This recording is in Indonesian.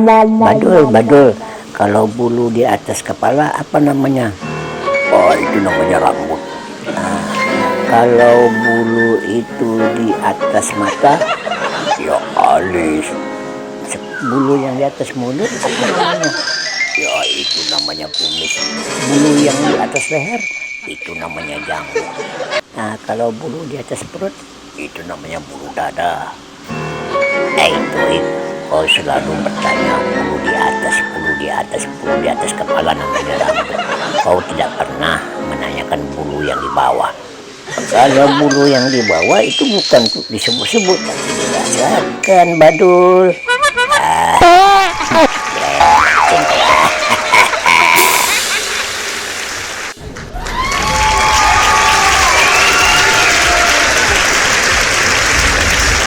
Badul, badul. Kalau bulu di atas kepala apa namanya? Oh, itu namanya rambut. Nah, kalau bulu itu di atas mata, Ya alis. bulu yang di atas mulut apa namanya? Ya itu namanya kumis. Bulu yang di atas leher. Itu namanya janggut. Nah, kalau bulu di atas perut, Itu namanya bulu dada. itu kau selalu bertanya bulu di atas kepala namanya rambut. Kau tidak pernah menanyakan bulu yang di bawah. Kalau bulu yang di bawah itu bukan disebut-sebut, tapi dirasakan, Badul.